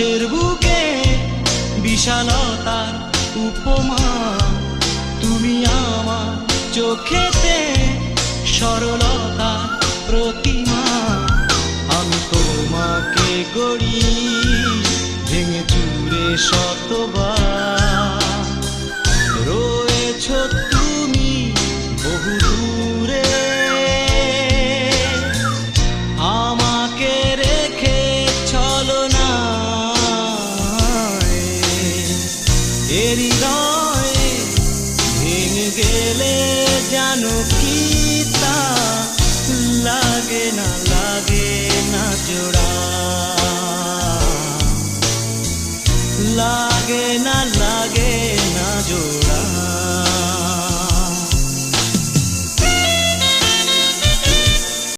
আকাশের বুকে বিশালতার উপমা, তুমি আমার চোখেতে সরলতার প্রতিমা। আমি তোমাকে গড়ি ভেঙে চুরে শতবার, রয়েছ তুমি বহু দূরে, আমাকে রেখে চলো না এ হৃদয়ে। ভেঙে গেলে জানো কি তা লাগে না জোড়া।